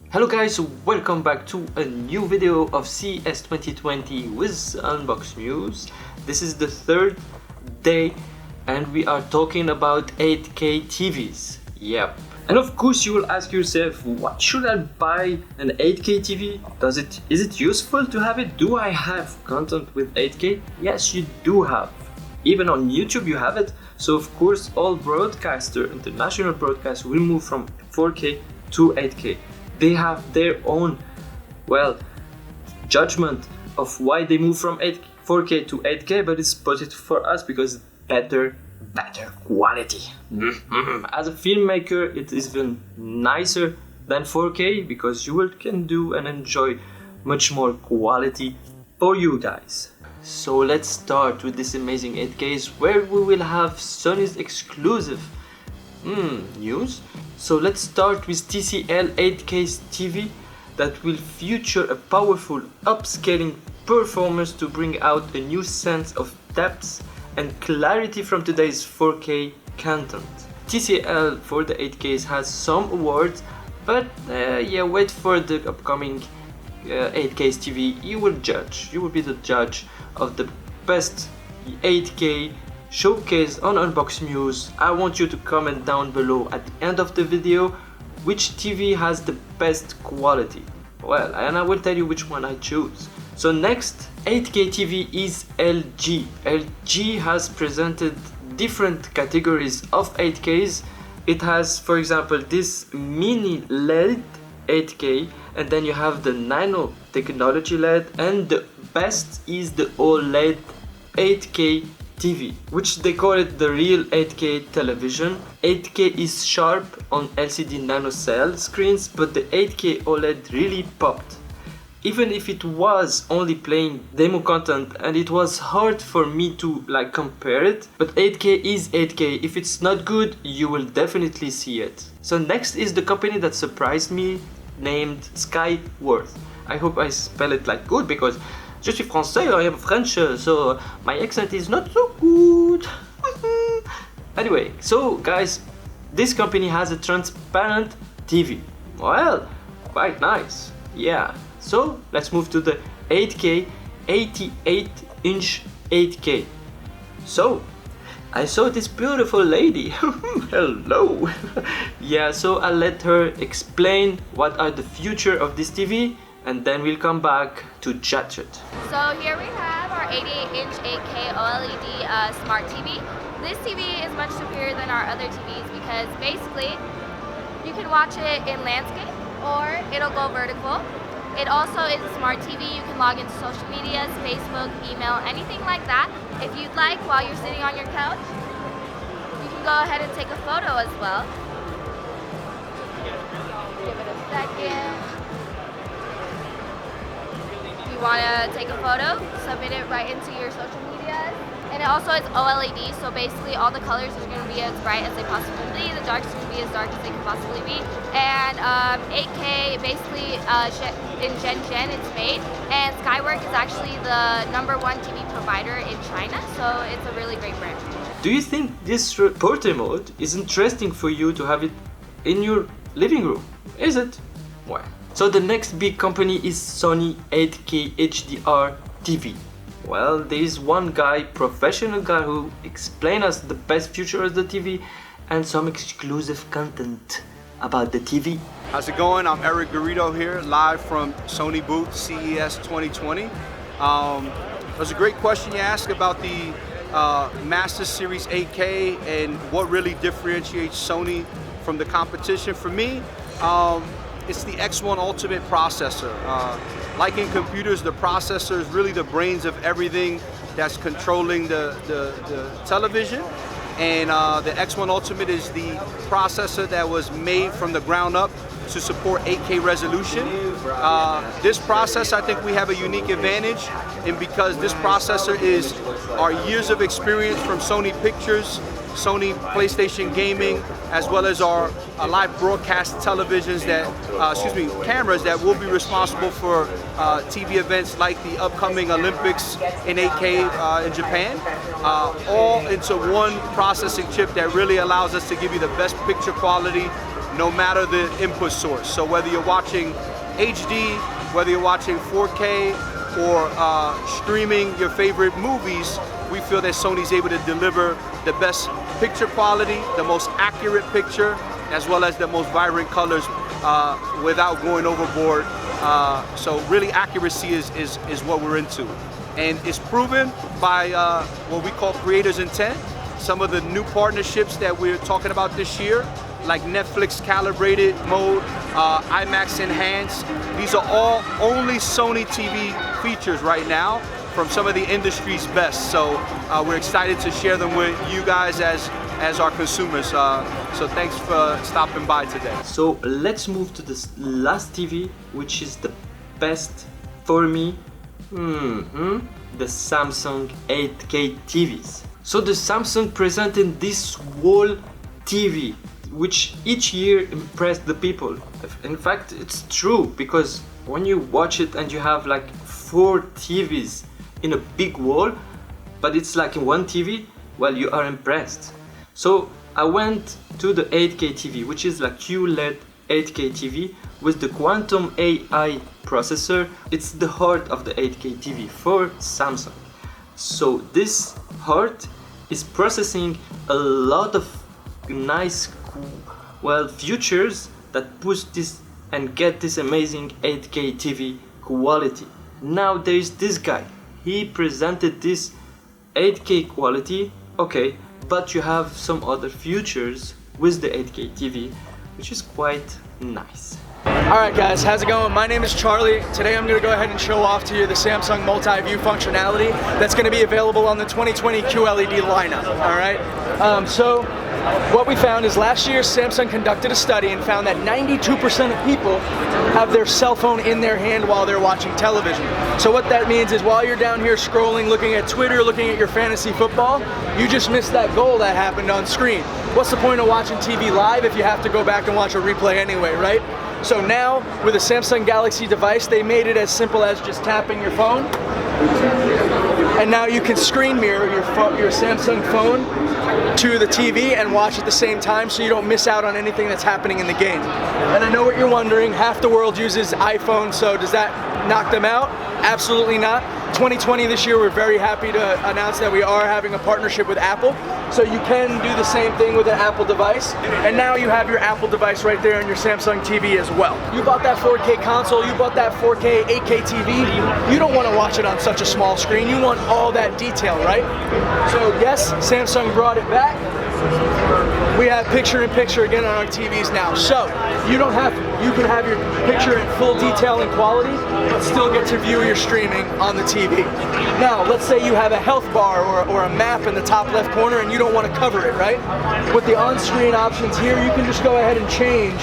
Hello guys, welcome back to a new video of CES 2020 with Unbox News. This is the third day and we are talking about 8K TVs. Yep. And of course you will ask yourself, what should I buy an 8K TV? Is it useful to have it? Do I have content with 8K? Yes, you do have. Even on YouTube you have it. So of course all international broadcasters will move from 4K to 8K. They have their own, judgment of why they move from 4K to 8K, but it's positive for us because better quality. As a filmmaker, it is even nicer than 4K because you can do and enjoy much more quality for you guys. So let's start with this amazing 8Ks where we will have Sony's exclusive news. So let's start with TCL 8K TV that will feature a powerful upscaling performance to bring out a new sense of depth and clarity from today's 4K content. TCL for the 8Ks has some awards, but wait for the upcoming 8K TV. You will be the judge of the best 8K showcase on Unbox News. I want you to comment down below at the end of the video which TV has the best quality. And I will tell you which one I choose. So next 8K TV is LG. LG has presented different categories of 8Ks. It has, for example, this mini LED 8K, and then you have the nano technology LED, and the best is the OLED 8K TV, which they call it the real 8K television. 8K is sharp on LCD nanocell screens, but the 8K OLED really popped. Even if it was only playing demo content and it was hard for me to compare it, but 8K is 8K. If it's not good, you will definitely see it. So next is the company that surprised me, named Skyworth. I hope I spell it good because je suis français, I am French, so my accent is not so good. Anyway, so guys, this company has a transparent TV. Quite nice. Yeah. So let's move to the 8K 88-inch 8K. So I saw this beautiful lady. Hello. Yeah, so I'll let her explain what are the future of this TV, and then we'll come back to judge it. So here we have our 88-inch 8K OLED smart TV. This TV is much superior than our other TVs because basically you can watch it in landscape or it'll go vertical. It also is a smart TV. You can log into social medias, Facebook, email, anything like that. If you'd like, while you're sitting on your couch, you can go ahead and take a photo as well. Give it a second. You want to take a photo, submit it right into your social media. And it also is OLED, so basically all the colors are going to be as bright as they possibly be, the darks are going to be as dark as they can possibly be. And 8K, basically in Gen it's made, and Skyworth is actually the #1 TV provider in China, so it's a really great brand. Do you think this reporter mode is interesting for you to have it in your living room? Is it? Why? So the next big company is Sony 8K HDR TV. There is one guy, professional guy, who explained us the best feature of the TV and some exclusive content about the TV. How's it going? I'm Eric Garrido here, live from Sony booth CES 2020. That's a great question you asked about the Master Series 8K and what really differentiates Sony from the competition. For me, it's the X1 Ultimate processor. Like in computers, the processor is really the brains of everything that's controlling the television. And the X1 Ultimate is the processor that was made from the ground up to support 8K resolution. This processor, I think we have a unique advantage, and because this processor is our years of experience from Sony Pictures, Sony PlayStation Gaming, as well as our live broadcast televisions cameras that will be responsible for TV events like the upcoming Olympics in 8K in Japan, all into one processing chip that really allows us to give you the best picture quality, no matter the input source. So whether you're watching HD, whether you're watching 4K, or streaming your favorite movies, we feel that Sony's able to deliver the best picture quality, the most accurate picture, as well as the most vibrant colors without going overboard. So really accuracy is what we're into. And it's proven by what we call creators intent. Some of the new partnerships that we're talking about this year, like Netflix calibrated mode, IMAX enhanced. These are all only Sony TV features right now from some of the industry's best. So we're excited to share them with you guys as our consumers. So thanks for stopping by today. So let's move to this last TV, which is the best for me. The Samsung 8K TVs. So the Samsung presented this wall TV, which each year impressed the people. In fact, it's true, because when you watch it and you have like 4 TVs in a big wall, but it's like in one TV, well, you are impressed. So I went to the 8K TV, which is like QLED 8K TV with the Quantum AI processor. It's the heart of the 8K TV for Samsung. So this heart is processing a lot of nice, features that push this and get this amazing 8K TV quality. Now there is this guy. He presented this 8K quality, okay, but you have some other features with the 8K TV, which is quite nice. Alright guys, how's it going? My name is Charlie. Today I'm going to go ahead and show off to you the Samsung multi-view functionality that's going to be available on the 2020 QLED lineup. Alright, so what we found is last year Samsung conducted a study and found that 92% of people have their cell phone in their hand while they're watching television. So what that means is while you're down here scrolling, looking at Twitter, looking at your fantasy football, you just missed that goal that happened on screen. What's the point of watching TV live if you have to go back and watch a replay anyway, right? So now, with a Samsung Galaxy device, they made it as simple as just tapping your phone. And now you can screen mirror your Samsung phone to the TV and watch at the same time, so you don't miss out on anything that's happening in the game. And I know what you're wondering, half the world uses iPhone, so does that knock them out? Absolutely not. 2020 this year, we're very happy to announce that we are having a partnership with Apple. So you can do the same thing with an Apple device. And now you have your Apple device right there on your Samsung TV as well. You bought that 4K console, you bought that 4K, 8K TV. You don't want to watch it on such a small screen. You want all that detail, right? So yes, Samsung brought it back. We have picture-in-picture again on our TVs now. So you can have your picture in full detail and quality, but still get to view your streaming on the TV. Now, let's say you have a health bar or a map in the top left corner and you don't want to cover it, right? With the on-screen options here, you can just go ahead and change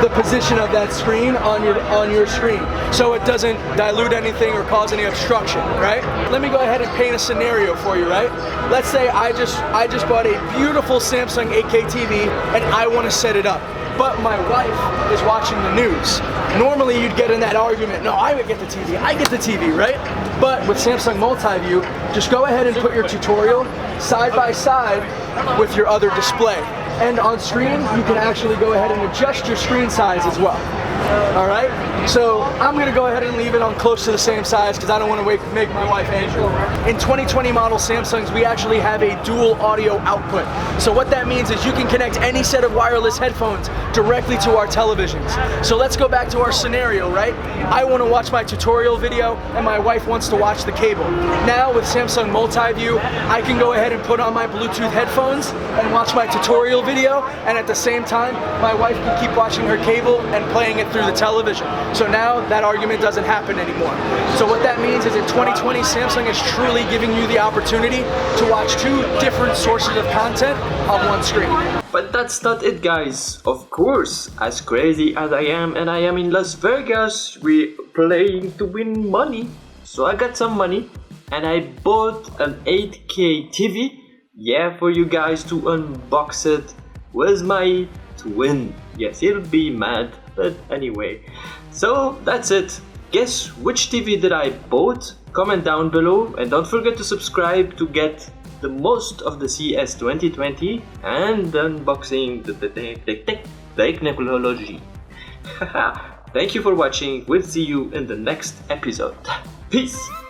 the position of that screen on your screen, so it doesn't dilute anything or cause any obstruction, right? Let me go ahead and paint a scenario for you, right? Let's say I just bought a beautiful Samsung 8K TV and I want to set it up, but my wife is watching the news. Normally you'd get in that argument, no, I would get the TV, I get the TV, right? But with Samsung Multi-View, just go ahead and put your tutorial side by side with your other display. And on screen, you can actually go ahead and adjust your screen size as well. All right, so I'm gonna go ahead and leave it on close to the same size because I don't want to make my wife angry. In 2020 model Samsungs, we actually have a dual audio output. So what that means is you can connect any set of wireless headphones directly to our televisions. So let's go back to our scenario, right? I want to watch my tutorial video and my wife wants to watch the cable. Now with Samsung Multi-View, I can go ahead and put on my Bluetooth headphones and watch my tutorial video, and at the same time, my wife can keep watching her cable and playing it through the television. So now that argument doesn't happen anymore. So what that means is in 2020, Samsung is truly giving you the opportunity to watch 2 different sources of content on one screen. But that's not it, guys. Of course, as crazy as I am and I am in Las Vegas, we're playing to win money. So I got some money and I bought an 8K TV. Yeah, for you guys to unbox it with my twin. Yes, he'll be mad, but anyway. So that's it. Guess which TV did I bought? Comment down below and don't forget to subscribe to get the most of the CES 2020 and the unboxing. technology. Thank you for watching. We'll see you in the next episode. Peace!